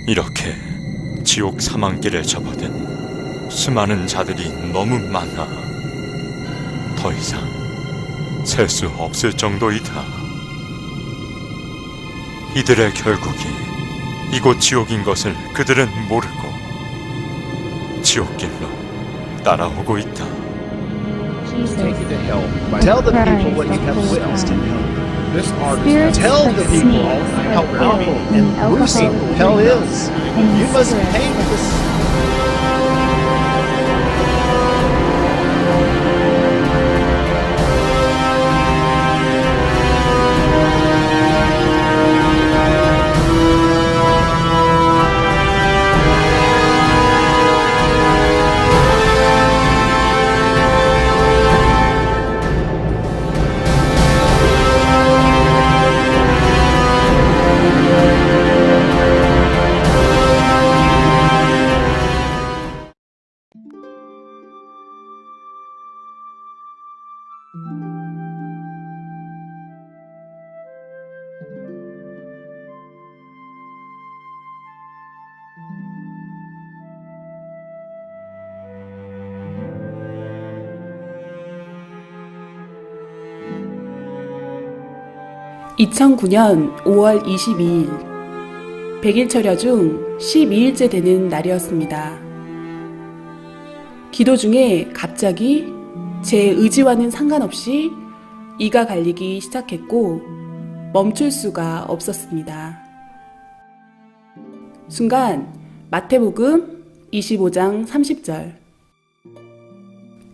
이렇게 지옥 사망길을 접어든 수많은 자들이 너무 많아 더 이상 셀 수 없을 정도이다. 이들의 결국이 이곳 지옥인 것을 그들은 모르고 지옥길로 따라오고 있다. Take you to hell. Tell the people what you have witnessed in hell. This artist tell the people how powerful and gruesome hell is. You must paint this. (2009년 5월 22일) 100일 철야 중 12일째 되는 날이었습니다. 기도 중에 갑자기 제 의지와는 상관없이 이가 갈리기 시작했고 멈출 수가 없었습니다. 순간 마태복음 25장 30절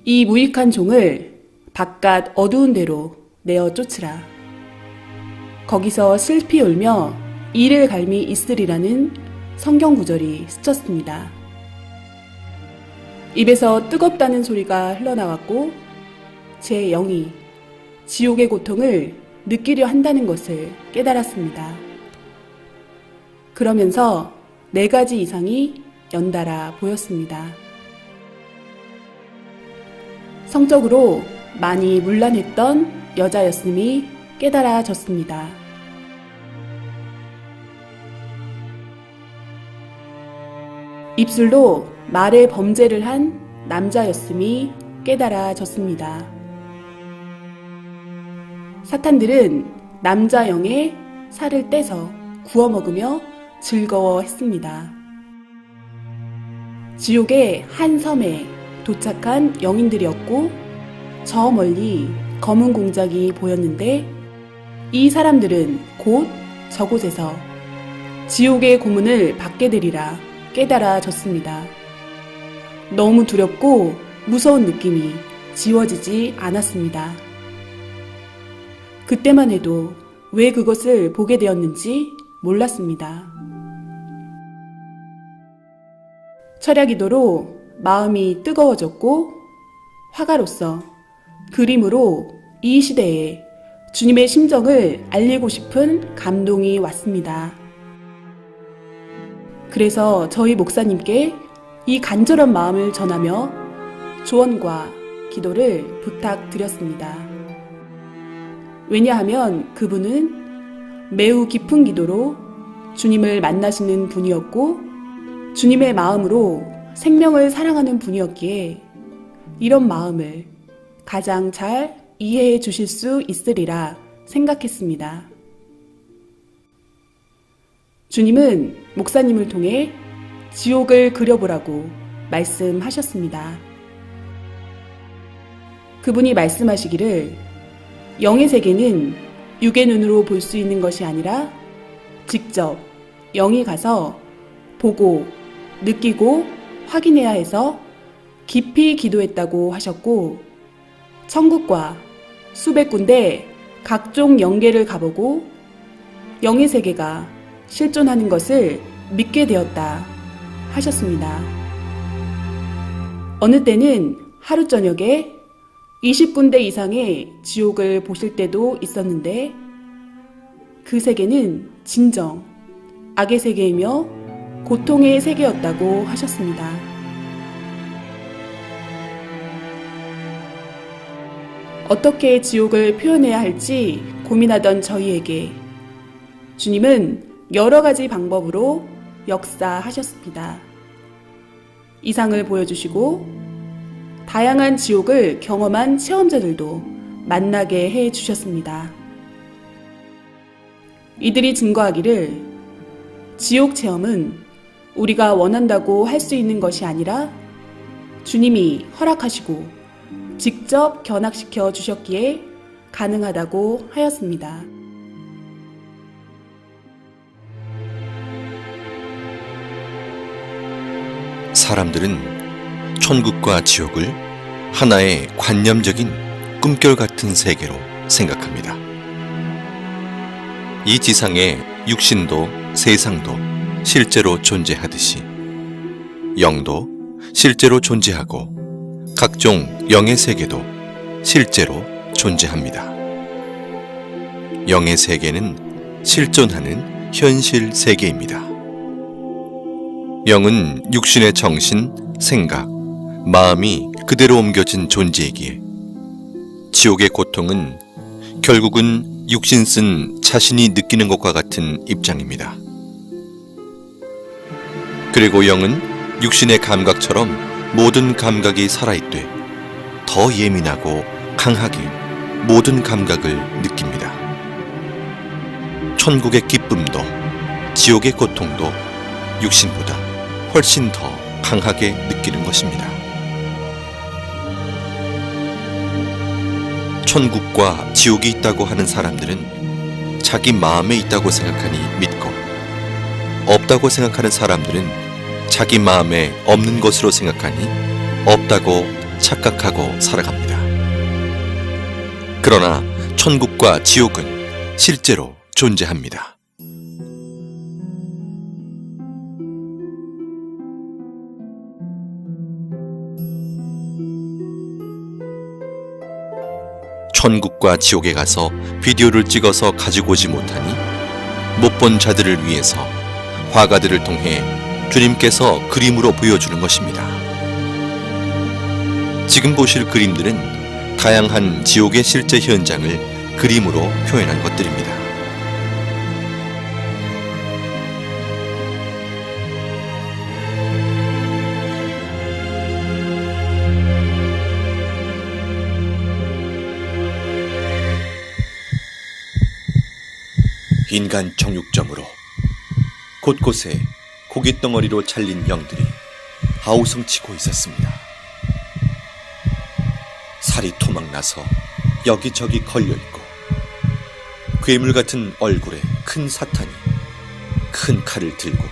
이 무익한 종을 바깥 어두운 데로 내어 쫓으라. 거기서 슬피 울며 이를 갈미 있으리라는 성경 구절이 스쳤습니다. 입에서 뜨겁다는 소리가 흘러나왔고 제 영이 지옥의 고통을 느끼려 한다는 것을 깨달았습니다. 그러면서 4가지 이상이 연달아 보였습니다. 성적으로 많이 문란했던 여자였음이 깨달아졌습니다. 입술로 말의 범죄를 한 남자였음이 깨달아졌습니다. 사탄들은 남자 영의 살을 떼서 구워 먹으며 즐거워했습니다. 지옥의 한 섬에 도착한 영인들이었고 저 멀리 검은 공작이 보였는데 이 사람들은 곧 저곳에서 지옥의 고문을 받게 되리라 깨달아졌습니다. 너무 두렵고 무서운 느낌이 지워지지 않았습니다. 그때만 해도 왜 그것을 보게 되었는지 몰랐습니다. 철야기도로 마음이 뜨거워졌고 화가로서 그림으로 이 시대에 주님의 심정을 알리고 싶은 감동이 왔습니다. 그래서 저희 목사님께 이 간절한 마음을 전하며 조언과 기도를 부탁드렸습니다. 왜냐하면 그분은 매우 깊은 기도로 주님을 만나시는 분이었고 주님의 마음으로 생명을 사랑하는 분이었기에 이런 마음을 가장 잘 이해해 주실 수 있으리라 생각했습니다. 주님은 목사님을 통해 지옥을 그려보라고 말씀하셨습니다. 그분이 말씀하시기를 영의 세계는 육의 눈으로 볼 수 있는 것이 아니라 직접 영이 가서 보고 느끼고 확인해야 해서 깊이 기도했다고 하셨고 천국과 수백 군데 각종 영계를 가보고 영의 세계가 실존하는 것을 믿게 되었다 하셨습니다. 어느 때는 하루 저녁에 20군데 이상의 지옥을 보실 때도 있었는데 그 세계는 진정 악의 세계이며 고통의 세계였다고 하셨습니다. 어떻게 지옥을 표현해야 할지 고민하던 저희에게 주님은 여러 가지 방법으로 역사하셨습니다. 이상을 보여주시고 다양한 지옥을 경험한 체험자들도 만나게 해주셨습니다. 이들이 증거하기를 지옥 체험은 우리가 원한다고 할 수 있는 것이 아니라 주님이 허락하시고 직접 견학시켜 주셨기에 가능하다고 하였습니다. 사람들은 천국과 지옥을 하나의 관념적인 꿈결 같은 세계로 생각합니다. 이 지상에 육신도 세상도 실제로 존재하듯이 영도 실제로 존재하고 각종 영의 세계도 실제로 존재합니다. 영의 세계는 실존하는 현실 세계입니다. 영은 육신의 정신, 생각, 마음이 그대로 옮겨진 존재이기에 지옥의 고통은 결국은 육신 쓴 자신이 느끼는 것과 같은 입장입니다. 그리고 영은 육신의 감각처럼 모든 감각이 살아있되 더 예민하고 강하게 모든 감각을 느낍니다. 천국의 기쁨도 지옥의 고통도 육신보다 훨씬 더 강하게 느끼는 것입니다. 천국과 지옥이 있다고 하는 사람들은 자기 마음에 있다고 생각하니 믿고, 없다고 생각하는 사람들은 자기 마음에 없는 것으로 생각하니 없다고 착각하고 살아갑니다. 그러나 천국과 지옥은 실제로 존재합니다. 천국과 지옥에 가서 비디오를 찍어서 가지고 오지 못하니 못 본 자들을 위해서 화가들을 통해 주님께서 그림으로 보여주는 것입니다. 지금 보실 그림들은 다양한 지옥의 실제 현장을 그림으로 표현한 것들입니다. 인간 정육점으로 곳곳에 고깃덩어리로 잘린 영들이 아우성치고 있었습니다. 살이 토막나서 여기저기 걸려있고 괴물 같은 얼굴에 큰 사탄이 큰 칼을 들고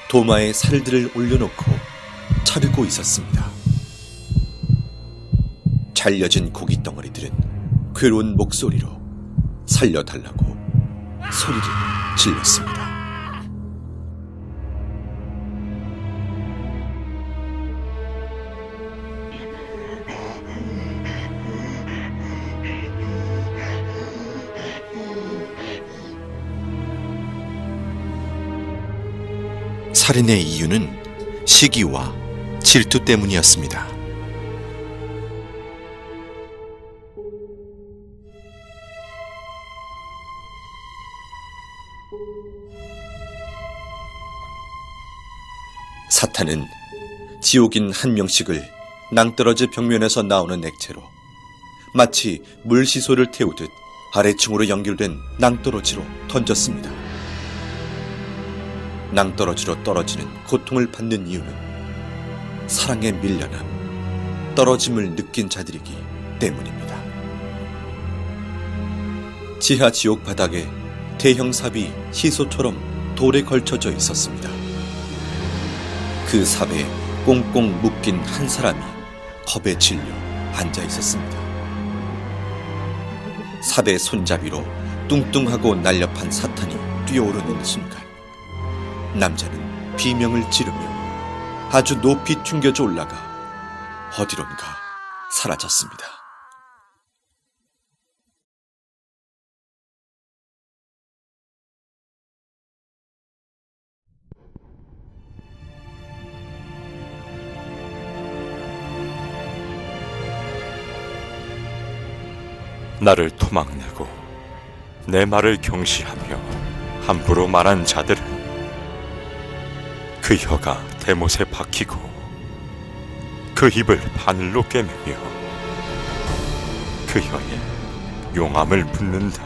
도마에 살들을 올려놓고 자르고 있었습니다. 잘려진 고깃덩어리들은 괴로운 목소리로 살려달라고 소리를 질렀습니다. 살인의 이유는 시기와 질투 때문이었습니다. 사탄은 지옥인 한 명씩을 낭떠러지 벽면에서 나오는 액체로 마치 물시소를 태우듯 아래층으로 연결된 낭떠러지로 던졌습니다. 낭떠러지로 떨어지는 고통을 받는 이유는 사랑에 밀려남, 떨어짐을 느낀 자들이기 때문입니다. 지하 지옥 바닥에 대형 삽이 시소처럼 돌에 걸쳐져 있었습니다. 그 삽에 꽁꽁 묶인 한 사람이 겁에 질려 앉아 있었습니다. 삽의 손잡이로 뚱뚱하고 날렵한 사탄이 뛰어오르는 순간 남자는 비명을 지르며 아주 높이 튕겨져 올라가 어디론가 사라졌습니다. 나를 토막내고 내 말을 경시하며 함부로 말한 자들을 그 혀가 대못에 박히고 그 입을 바늘로 꿰매며 그 혀에 용암을 붓는다.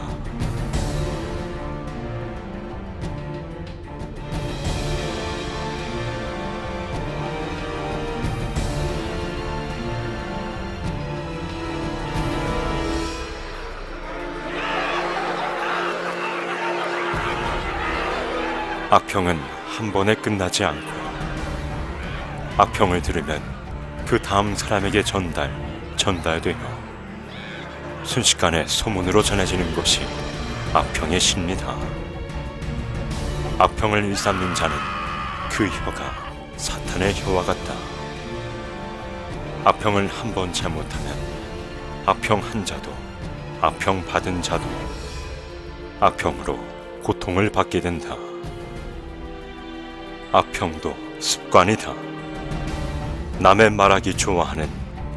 악평은 한 번에 끝나지 않고 악평을 들으면 그 다음 사람에게 전달되어 순식간에 소문으로 전해지는 것이 악평의 신이다. 악평을 일삼는 자는 그 혀가 사탄의 혀와 같다. 악평을 한 번 잘못하면 악평 한 자도 악평 받은 자도 악평으로 고통을 받게 된다. 악평도 습관이다. 남의 말하기 좋아하는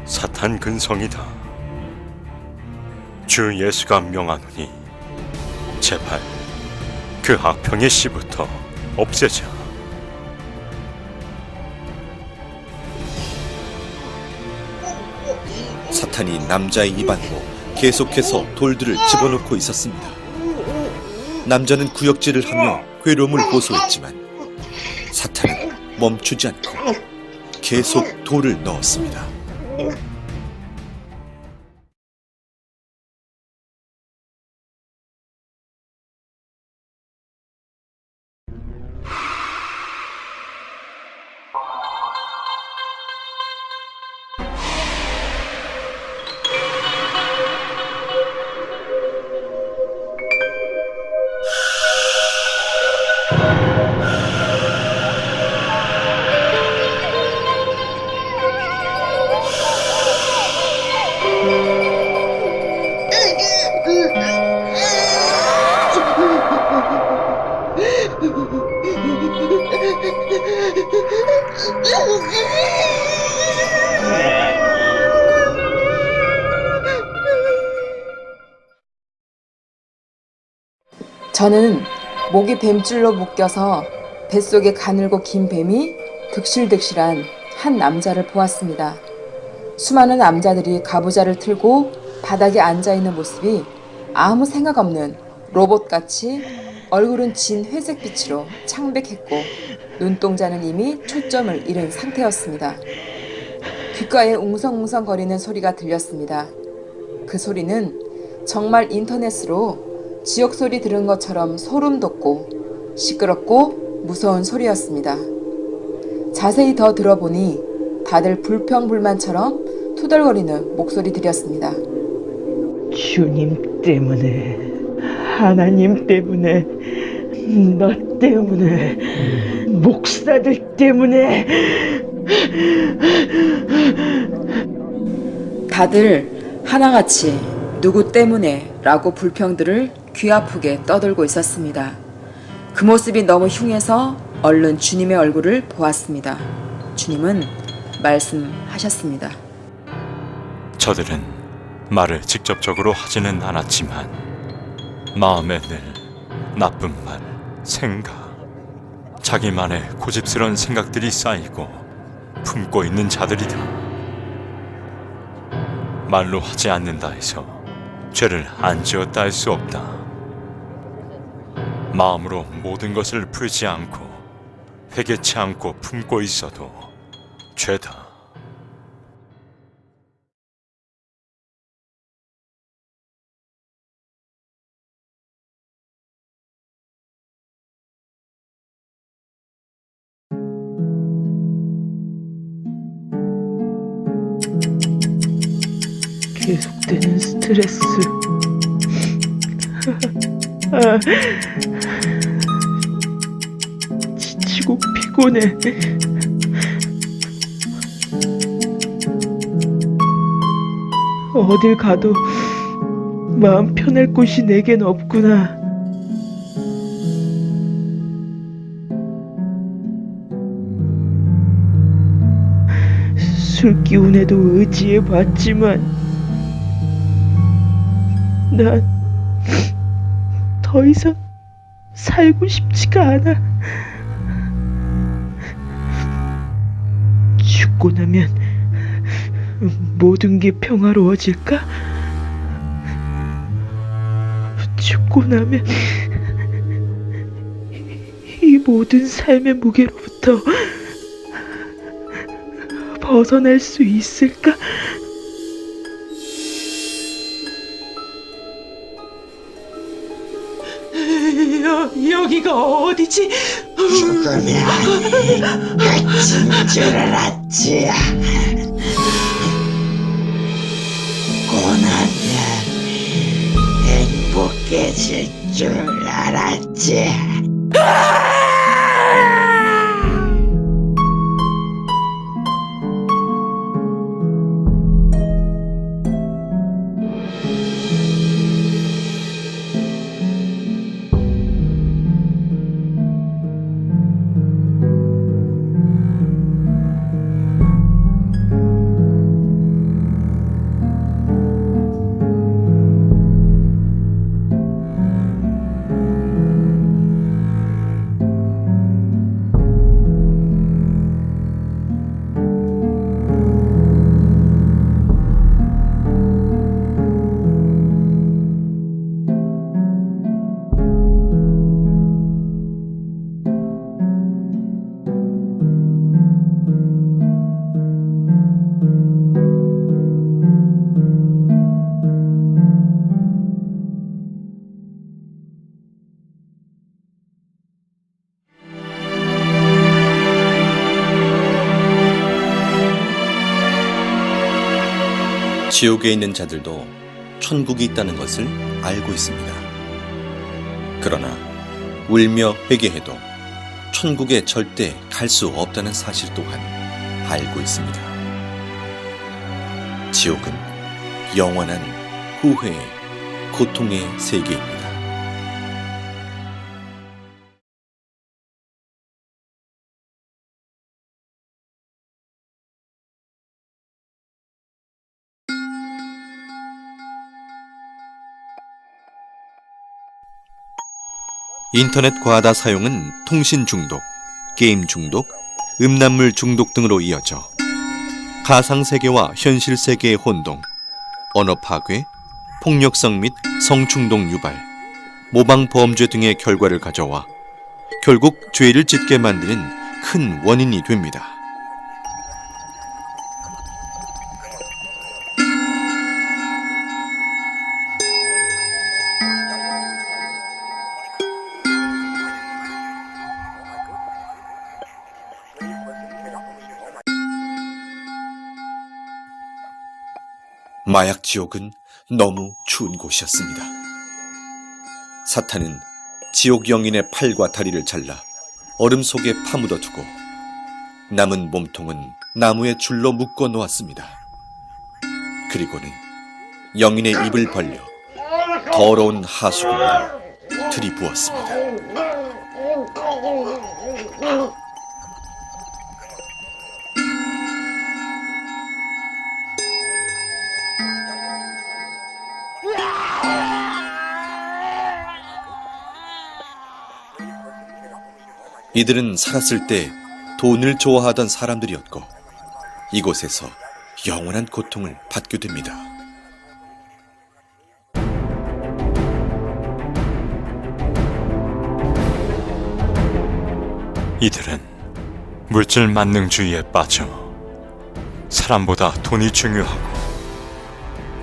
사탄 근성이다. 주 예수가 명하노니 제발 그 악평의 씨부터 없애자. 사탄이 남자의 입안으로 계속해서 돌들을 집어넣고 있었습니다. 남자는 구역질을 하며 괴로움을 호소했지만 사탄은 멈추지 않고 계속 돌을 넣었습니다. 저는 목이 뱀줄로 묶여서 뱃속에 가늘고 긴 뱀이 득실득실한 한 남자를 보았습니다. 수많은 남자들이 가부좌를 틀고 바닥에 앉아있는 모습이 아무 생각 없는 로봇같이 얼굴은 진 회색빛으로 창백했고 눈동자는 이미 초점을 잃은 상태였습니다. 귓가에 웅성웅성거리는 소리가 들렸습니다. 그 소리는 정말 인터넷으로 지옥소리 들은 것처럼 소름 돋고 시끄럽고 무서운 소리였습니다. 자세히 더 들어보니 다들 불평불만처럼 투덜거리는 목소리들이었습니다. 주님 때문에, 하나님 때문에, 너 때문에, 목사들 때문에. 다들 하나같이 누구 때문에 라고 불평들을 귀 아프게 떠들고 있었습니다. 그 모습이 너무 흉해서 얼른 주님의 얼굴을 보았습니다. 주님은 말씀하셨습니다. 저들은 말을 직접적으로 하지는 않았지만 마음에 늘 나쁜 말, 생각, 자기만의 고집스러운 생각들이 쌓이고 품고 있는 자들이다. 말로 하지 않는다 해서 죄를 안 지었다 할 수 없다. 마음으로 모든 것을 풀지 않고 회개치 않고 품고 있어도 죄다. 계속되는 스트레스. 지치고 피곤해. 어딜 가도 마음 편할 곳이 내겐 없구나. 술 기운에도 의지해 봤지만 난 더 이상 살고 싶지가 않아. 죽고 나면 모든 게 평화로워질까? 죽고 나면 이 모든 삶의 무게로부터 벗어날 수 있을까? 여기가 어디지? 죽으면 끝인 줄 알았지. 고나면 행복해질 줄 알았지. 지옥에 있는 자들도 천국이 있다는 것을 알고 있습니다. 그러나 울며 회개해도 천국에 절대 갈 수 없다는 사실 또한 알고 있습니다. 지옥은 영원한 후회의 고통의 세계입니다. 인터넷 과다 사용은 통신 중독, 게임 중독, 음란물 중독 등으로 이어져 가상세계와 현실세계의 혼동, 언어 파괴, 폭력성 및 성충동 유발, 모방 범죄 등의 결과를 가져와 결국 죄를 짓게 만드는 큰 원인이 됩니다. 마약 지옥은 너무 추운 곳이었습니다. 사탄은 지옥 영인의 팔과 다리를 잘라 얼음 속에 파묻어 두고 남은 몸통은 나무에 줄로 묶어 놓았습니다. 그리고는 영인의 입을 벌려 더러운 하수구를 들이부었습니다. 이들은 살았을 때 돈을 좋아하던 사람들이었고 이곳에서 영원한 고통을 받게 됩니다. 이들은 물질 만능주의에 빠져 사람보다 돈이 중요하고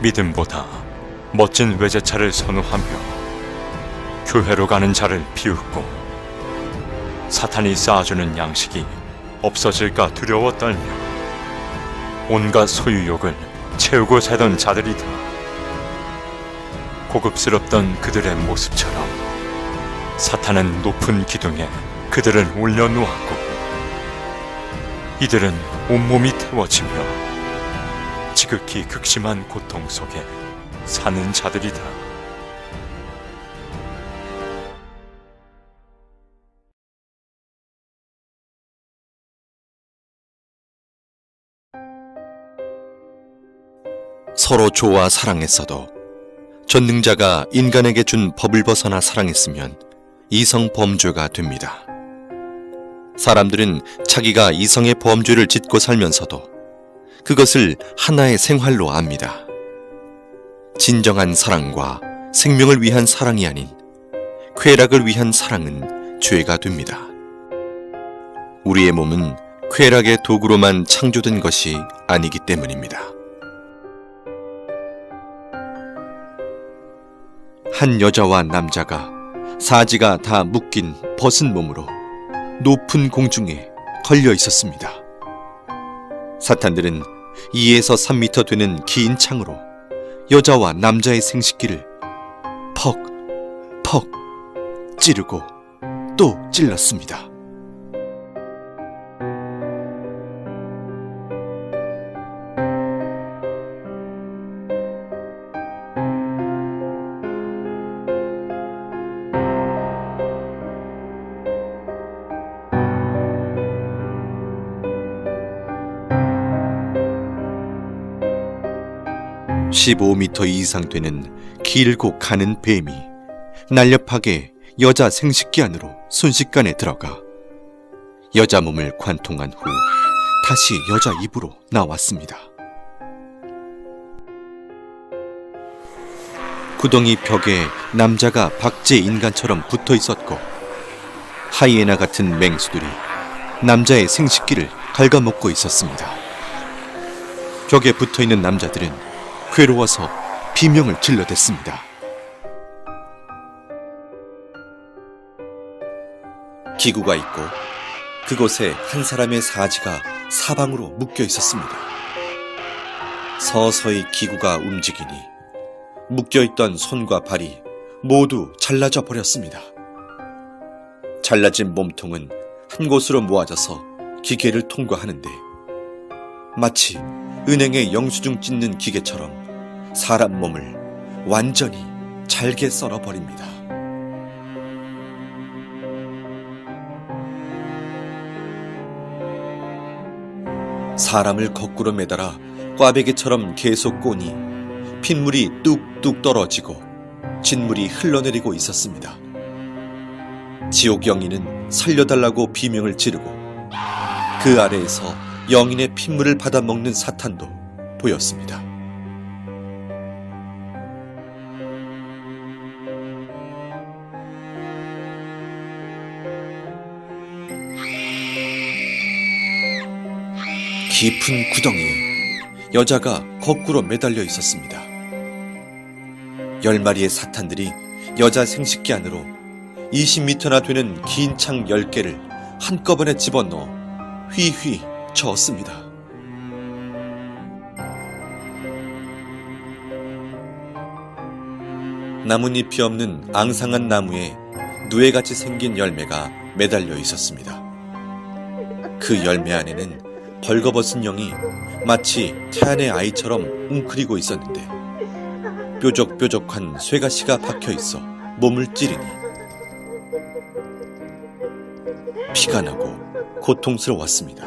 믿음보다 멋진 외제차를 선호하며 교회로 가는 자를 비웃고 사탄이 쌓아주는 양식이 없어질까 두려워 떨며 온갖 소유욕을 채우고 살던 자들이다. 고급스럽던 그들의 모습처럼 사탄은 높은 기둥에 그들을 올려놓았고 이들은 온몸이 태워지며 지극히 극심한 고통 속에 사는 자들이다. 서로 좋아 사랑했어도 전능자가 인간에게 준 법을 벗어나 사랑했으면 이성 범죄가 됩니다. 사람들은 자기가 이성의 범죄를 짓고 살면서도 그것을 하나의 생활로 압니다. 진정한 사랑과 생명을 위한 사랑이 아닌 쾌락을 위한 사랑은 죄가 됩니다. 우리의 몸은 쾌락의 도구로만 창조된 것이 아니기 때문입니다. 한 여자와 남자가 사지가 다 묶인 벗은 몸으로 높은 공중에 걸려 있었습니다. 사탄들은 2에서 3미터 되는 긴 창으로 여자와 남자의 생식기를 퍽, 퍽 찌르고 또 찔렀습니다. (15m) 이상 되는 길고 가는 뱀이 날렵하게 여자 생식기 안으로 순식간에 들어가 여자 몸을 관통한 후 다시 여자 입으로 나왔습니다. 구덩이 벽에 남자가 박제 인간처럼 붙어 있었고 하이에나 같은 맹수들이 남자의 생식기를 갉아먹고 있었습니다. 벽에 붙어 있는 남자들은 괴로워서 비명을 질러댔습니다. 기구가 있고 그곳에 한 사람의 사지가 사방으로 묶여 있었습니다. 서서히 기구가 움직이니 묶여있던 손과 발이 모두 잘라져 버렸습니다. 잘라진 몸통은 한 곳으로 모아져서 기계를 통과하는데 마치 은행에 영수증 찢는 기계처럼 사람 몸을 완전히 잘게 썰어버립니다. 사람을 거꾸로 매달아 꽈배기처럼 계속 꼬니 핏물이 뚝뚝 떨어지고 진물이 흘러내리고 있었습니다. 지옥 영인은 살려달라고 비명을 지르고 그 아래에서 영인의 핏물을 받아먹는 사탄도 보였습니다. 깊은 구덩이에 여자가 거꾸로 매달려 있었습니다. 10마리의 사탄들이 여자 생식기 안으로 20m나 되는 긴 창 10개를 한꺼번에 집어넣어 휘휘 저었습니다. 나뭇잎이 없는 앙상한 나무에 누에같이 생긴 열매가 매달려 있었습니다. 그 열매 안에는 벌거벗은 영이 마치 태안의 아이처럼 웅크리고 있었는데 뾰족뾰족한 쇠가시가 박혀 있어 몸을 찌르니 피가 나고 고통스러웠습니다.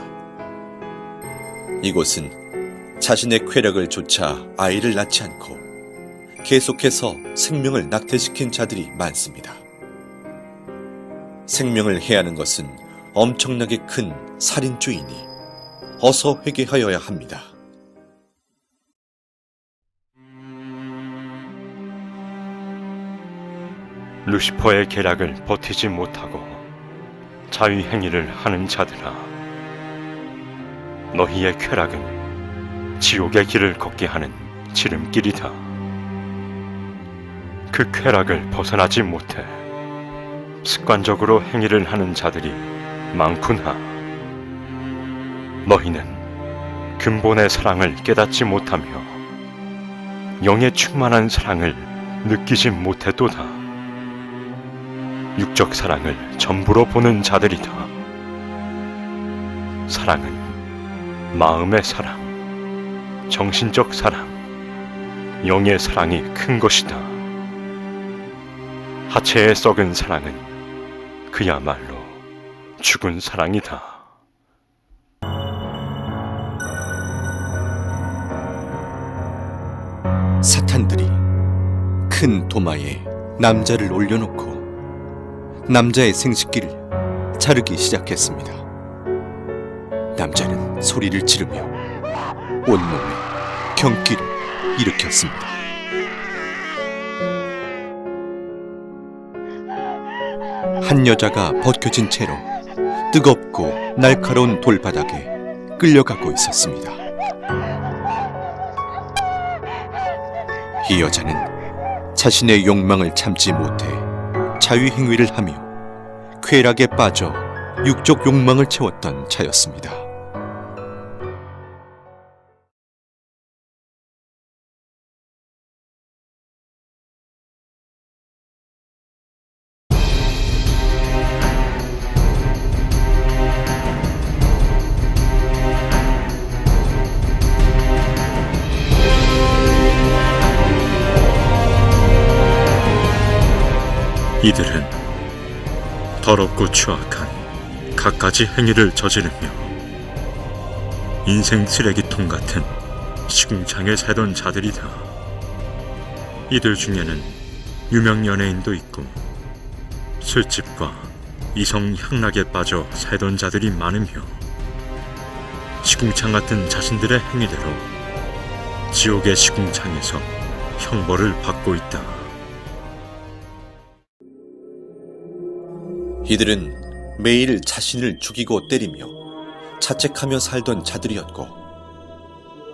이곳은 자신의 쾌락을 좇아 아이를 낳지 않고 계속해서 생명을 낙태시킨 자들이 많습니다. 생명을 해하는 것은 엄청나게 큰 살인죄이니 어서 회개하여야 합니다. 루시퍼의 계략을 버티지 못하고 자위행위를 하는 자들아, 너희의 쾌락은 지옥의 길을 걷게 하는 지름길이다. 그 쾌락을 벗어나지 못해 습관적으로 행위를 하는 자들이 많구나. 너희는 근본의 사랑을 깨닫지 못하며 영의 충만한 사랑을 느끼지 못했도다. 육적 사랑을 전부로 보는 자들이다. 사랑은 마음의 사랑, 정신적 사랑, 영의 사랑이 큰 것이다. 하체에 썩은 사랑은 그야말로 죽은 사랑이다. 사탄들이 큰 도마에 남자를 올려놓고 남자의 생식기를 자르기 시작했습니다. 남자는 소리를 지르며 온몸에 경기를 일으켰습니다. 한 여자가 벗겨진 채로 뜨겁고 날카로운 돌바닥에 끌려가고 있었습니다. 이 여자는 자신의 욕망을 참지 못해 자위행위를 하며 쾌락에 빠져 육적 욕망을 채웠던 자였습니다. 이들은 더럽고 추악한 갖가지 행위를 저지르며 인생 쓰레기통 같은 시궁창에 살던 자들이다. 이들 중에는 유명 연예인도 있고 술집과 이성 향락에 빠져 살던 자들이 많으며 시궁창 같은 자신들의 행위대로 지옥의 시궁창에서 형벌을 받고 있다. 이들은 매일 자신을 죽이고 때리며 자책하며 살던 자들이었고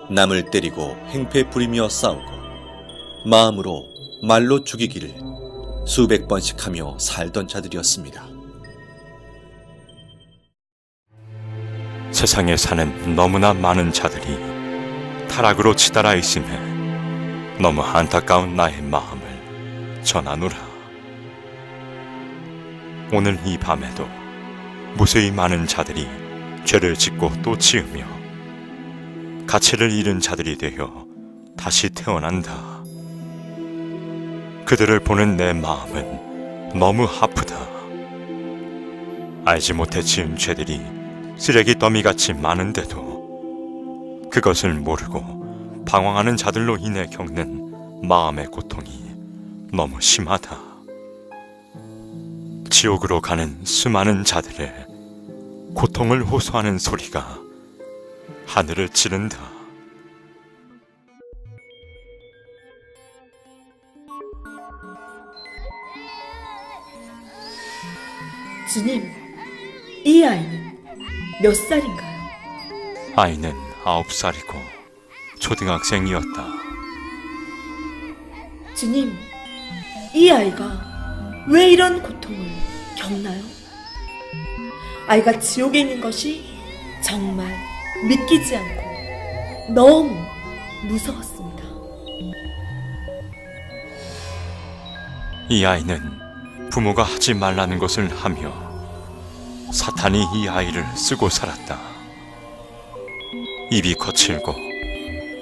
남을 때리고 행패 부리며 싸우고 마음으로 말로 죽이기를 수백 번씩 하며 살던 자들이었습니다. 세상에 사는 너무나 많은 자들이 타락으로 치달아 있음에 너무 안타까운 나의 마음을 전하노라. 오늘 이 밤에도 무수히 많은 자들이 죄를 짓고 또 지으며 가치를 잃은 자들이 되어 다시 태어난다. 그들을 보는 내 마음은 너무 아프다. 알지 못해 지은 죄들이 쓰레기 더미같이 많은데도 그것을 모르고 방황하는 자들로 인해 겪는 마음의 고통이 너무 심하다. 지옥으로 가는 수많은 자들의 고통을 호소하는 소리가 하늘을 찌른다. 주님, 이 아이는 몇 살인가요? 아이는 9살이고 초등학생이었다. 주님, 이 아이가 왜 이런 고통을 겪나요? 아이가 지옥에 있는 것이 정말 믿기지 않고 너무 무서웠습니다. 이 아이는 부모가 하지 말라는 것을 하며 사탄이 이 아이를 쓰고 살았다. 입이 거칠고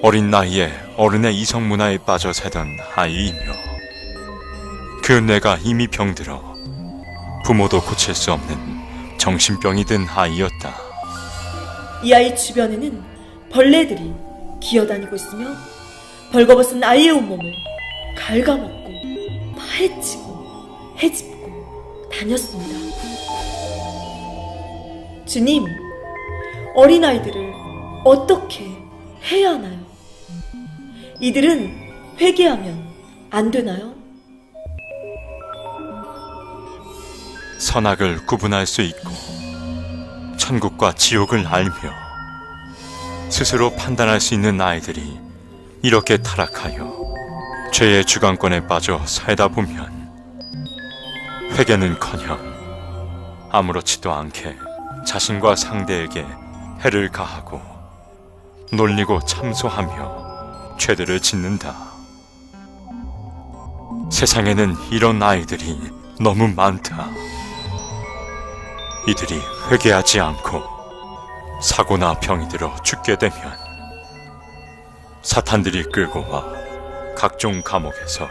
어린 나이에 어른의 이성 문화에 빠져 살던 아이이며 그 뇌가 이미 병들어 부모도 고칠 수 없는 정신병이 든 아이였다. 이 아이 주변에는 벌레들이 기어다니고 있으며 벌거벗은 아이의 온몸을 갉아먹고 파헤치고 헤집고 다녔습니다. 주님, 어린아이들을 어떻게 해야 하나요? 이들은 회개하면 안 되나요? 선악을 구분할 수 있고 천국과 지옥을 알며 스스로 판단할 수 있는 아이들이 이렇게 타락하여 죄의 주관권에 빠져 살다 보면 회개는커녕 아무렇지도 않게 자신과 상대에게 해를 가하고 놀리고 참소하며 죄들을 짓는다. 세상에는 이런 아이들이 너무 많다. 이들이 회개하지 않고 사고나 병이 들어 죽게 되면 사탄들이 끌고 와 각종 감옥에서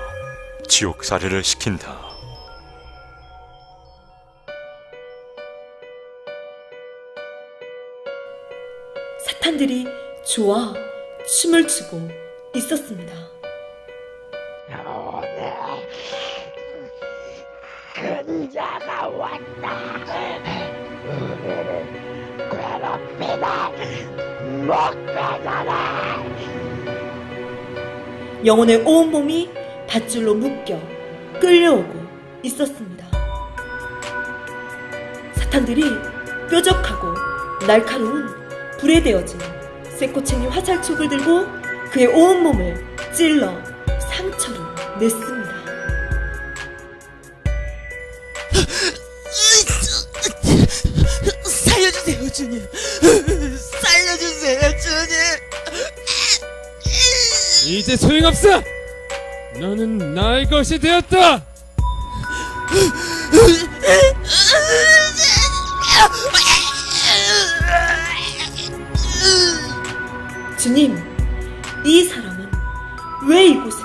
지옥살이를 시킨다. 사탄들이 좋아 춤을 추고 있었습니다. 오늘 근자가 왔다. 괴롭히다 못 가잖아. 영혼의 온몸이 밧줄로 묶여 끌려오고 있었습니다. 사탄들이 뾰족하고 날카로운 불에 데워진 쇠꼬챙이 화살촉을 들고 그의 온몸을 찔러 상처를 냈습니다. 살려주세요, 주님. 살려주세요, 주님. 이제 소용없어. 너는 나의 것이 되었다. 주님, 이 사람은 왜 이곳에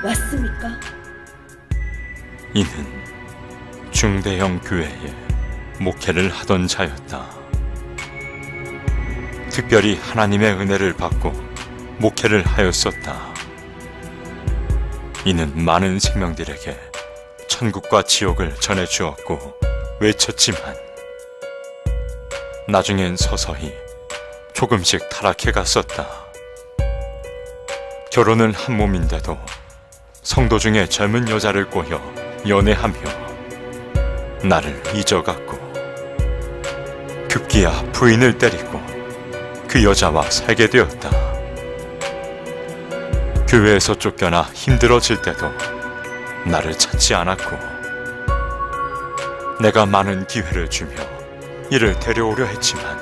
왔습니까? 이는 중대형 교회에 목회를 하던 자였다. 특별히 하나님의 은혜를 받고 목회를 하였었다. 이는 많은 생명들에게 천국과 지옥을 전해주었고 외쳤지만 나중엔 서서히 조금씩 타락해 갔었다. 결혼은 한 몸인데도 성도 중에 젊은 여자를 꼬여 연애하며 나를 잊어갔고 급기야 부인을 때리고 그 여자와 살게 되었다. 교회에서 쫓겨나 힘들어질 때도 나를 찾지 않았고 내가 많은 기회를 주며 이를 데려오려 했지만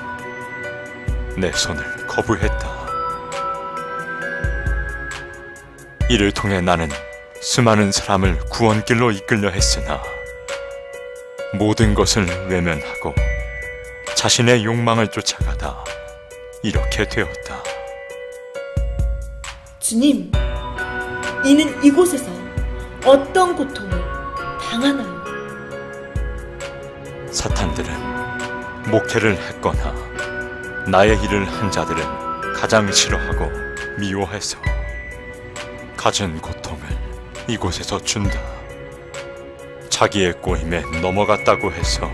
내 손을 거부했다. 이를 통해 나는 수많은 사람을 구원길로 이끌려 했으나 모든 것을 외면하고 자신의 욕망을 쫓아가다 이렇게 되었다. 주님, 이는 이곳에서 어떤 고통을 당하나요? 사탄들은 목회를 했거나 나의 일을 한 자들은 가장 싫어하고 미워해서 가진 고통을 이곳에서 준다. 자기의 꼬임에 넘어갔다고 해서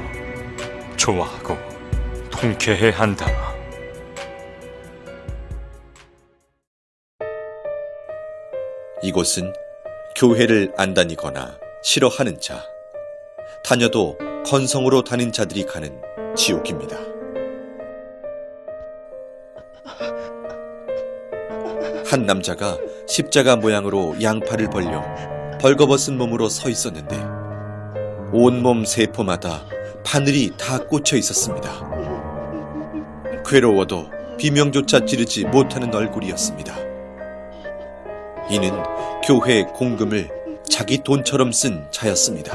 좋아하고 통쾌해 한다. 이곳은 교회를 안 다니거나 싫어하는 자, 다녀도 건성으로 다닌 자들이 가는 지옥입니다. 한 남자가 십자가 모양으로 양팔을 벌려 벌거벗은 몸으로 서 있었는데 온몸 세포마다 바늘이 다 꽂혀 있었습니다. 괴로워도 비명조차 지르지 못하는 얼굴이었습니다. 이는 교회 공금을 자기 돈처럼 쓴 자였습니다.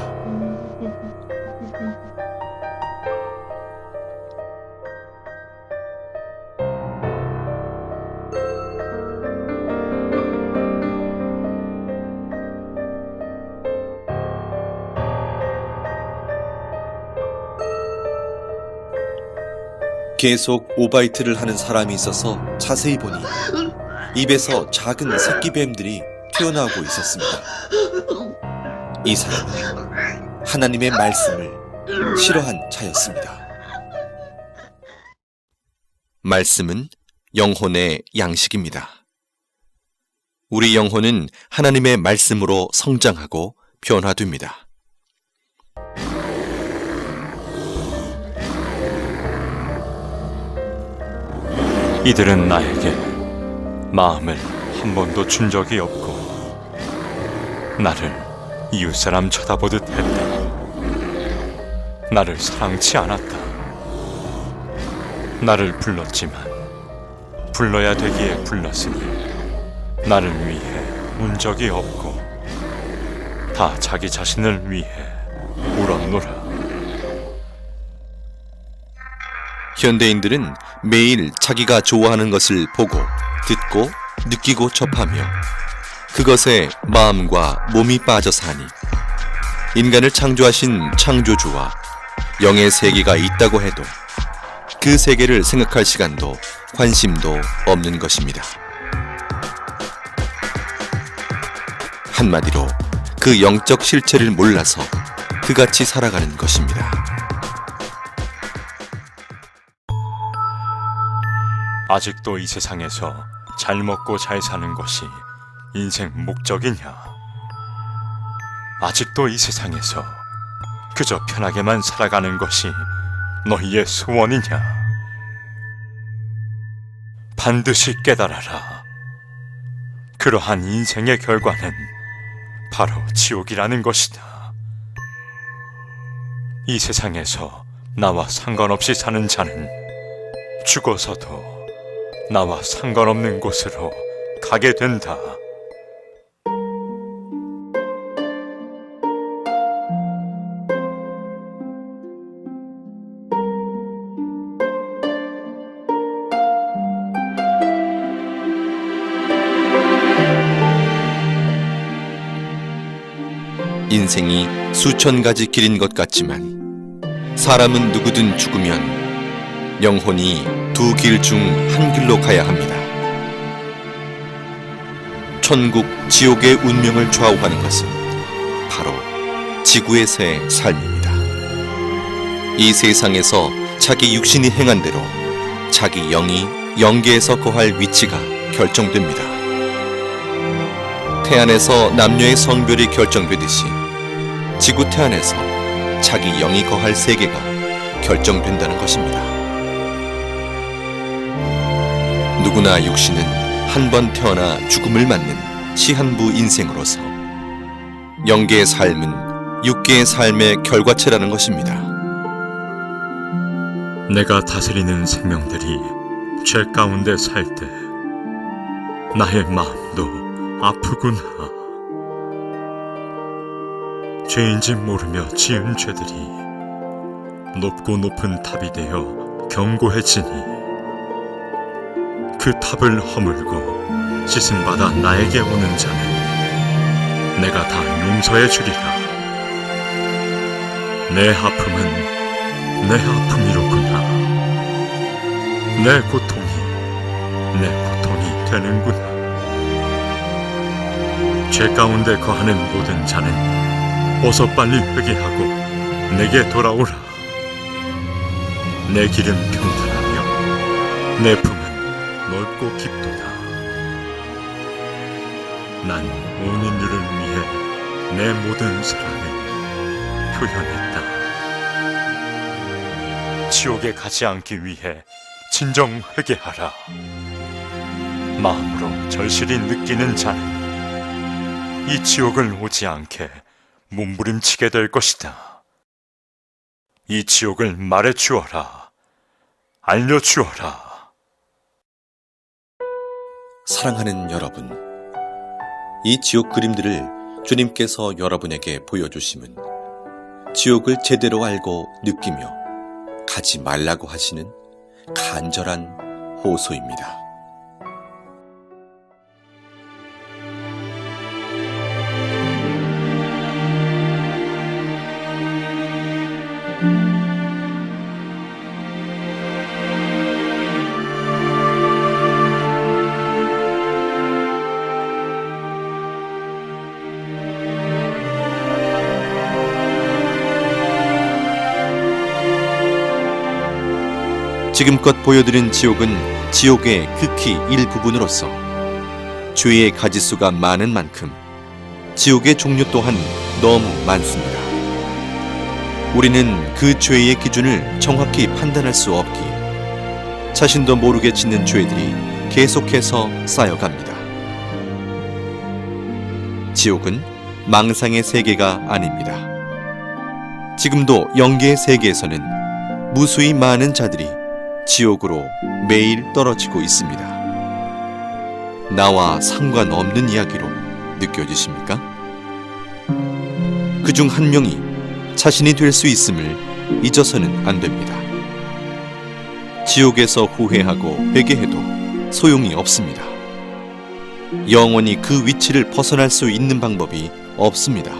계속 오바이트를 하는 사람이 있어서 자세히 보니 입에서 작은 새끼뱀들이 튀어나오고 있었습니다. 이 사람은 하나님의 말씀을 싫어한 자였습니다. 말씀은 영혼의 양식입니다. 우리 영혼은 하나님의 말씀으로 성장하고 변화됩니다. 이들은 나에게 마음을 한 번도 준 적이 없고 나를 이웃사람 쳐다보듯 했다. 나를 사랑치 않았다. 나를 불렀지만 불러야 되기에 불렀으니 나를 위해 운 적이 없고 다 자기 자신을 위해 울었노라. 현대인들은 매일 자기가 좋아하는 것을 보고, 듣고, 느끼고 접하며 그것에 마음과 몸이 빠져 사니 인간을 창조하신 창조주와 영의 세계가 있다고 해도 그 세계를 생각할 시간도 관심도 없는 것입니다. 한마디로 그 영적 실체를 몰라서 그같이 살아가는 것입니다. 아직도 이 세상에서 잘 먹고 잘 사는 것이 인생 목적이냐? 아직도 이 세상에서 그저 편하게만 살아가는 것이 너희의 소원이냐? 반드시 깨달아라. 그러한 인생의 결과는 바로 지옥이라는 것이다. 이 세상에서 나와 상관없이 사는 자는 죽어서도 나와 상관없는 곳으로 가게 된다. 인생이 수천 가지 길인 것 같지만 사람은 누구든 죽으면 영혼이 두 길 중 한 길로 가야 합니다. 천국, 지옥의 운명을 좌우하는 것은 바로 지구에서의 삶입니다. 이 세상에서 자기 육신이 행한 대로 자기 영이 영계에서 거할 위치가 결정됩니다. 태안에서 남녀의 성별이 결정되듯이 지구 태안에서 자기 영이 거할 세계가 결정된다는 것입니다. 누구나 육신은 한 번 태어나 죽음을 맞는 시한부 인생으로서 영계의 삶은 육계의 삶의 결과체라는 것입니다. 내가 다스리는 생명들이 죄 가운데 살 때 나의 마음도 아프구나. 죄인지 모르며 지은 죄들이 높고 높은 탑이 되어 견고해지니 그 탑을 허물고 씻음받아 나에게 오는 자는 내가 다 용서해 주리라. 내 아픔은 내 아픔이로구나. 내 고통이 내 고통이 되는구나. 죄 가운데 거하는 모든 자는 어서 빨리 회개하고 내게 돌아오라. 내 길은 평탄하며 내 품은 넓고 깊도다. 난 온 인류를 위해 내 모든 사랑을 표현했다. 지옥에 가지 않기 위해 진정 회개하라. 마음으로 절실히 느끼는 자는 이 지옥을 오지 않게 몸부림치게 될 것이다. 이 지옥을 말해주어라. 알려주어라. 사랑하는 여러분, 이 지옥 그림들을 주님께서 여러분에게 보여주심은 지옥을 제대로 알고 느끼며 가지 말라고 하시는 간절한 호소입니다. 지금껏 보여드린 지옥은 지옥의 극히 일부분으로서 죄의 가지수가 많은 만큼 지옥의 종류 또한 너무 많습니다. 우리는 그 죄의 기준을 정확히 판단할 수 없기에 자신도 모르게 짓는 죄들이 계속해서 쌓여갑니다. 지옥은 망상의 세계가 아닙니다. 지금도 영계의 세계에서는 무수히 많은 자들이 지옥으로 매일 떨어지고 있습니다. 나와 상관없는 이야기로 느껴지십니까? 그중 한 명이 자신이 될 수 있음을 잊어서는 안 됩니다. 지옥에서 후회하고 회개해도 소용이 없습니다. 영원히 그 위치를 벗어날 수 있는 방법이 없습니다.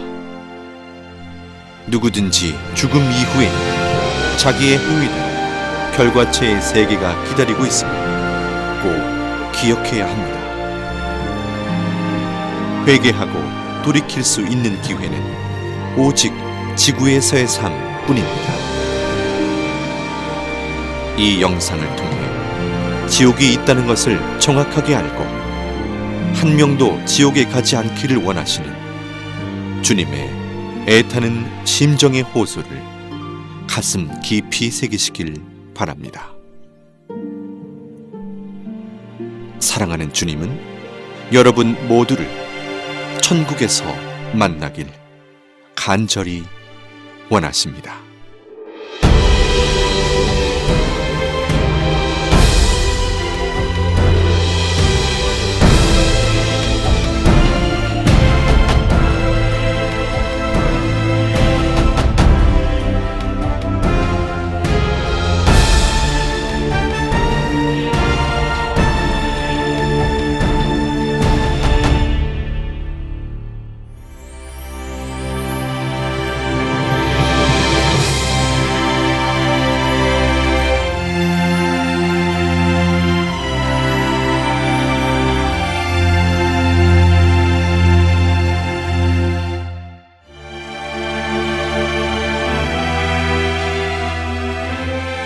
누구든지 죽음 이후에 자기의 행위대로 결과체의 세계가 기다리고 있음을 꼭 기억해야 합니다. 회개하고 돌이킬 수 있는 기회는 오직 지구에서의 삶뿐입니다. 이 영상을 통해 지옥이 있다는 것을 정확하게 알고 한 명도 지옥에 가지 않기를 원하시는 주님의 애타는 심정의 호소를 가슴 깊이 새기시길 바랍니다. 사랑하는 주님은 여러분 모두를 천국에서 만나길 간절히 원하십니다.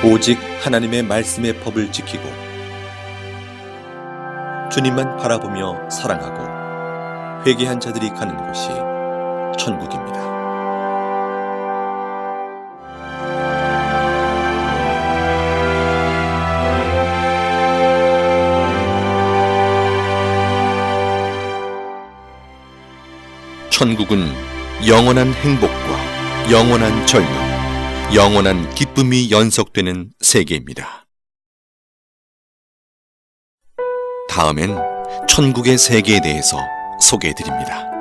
오직 하나님의 말씀의 법을 지키고 주님만 바라보며 사랑하고 회개한 자들이 가는 곳이 천국입니다. 천국은 영원한 행복과 영원한 젊음, 영원한 기쁨이 연속되는 세계입니다. 다음엔 천국의 세계에 대해서 소개해드립니다.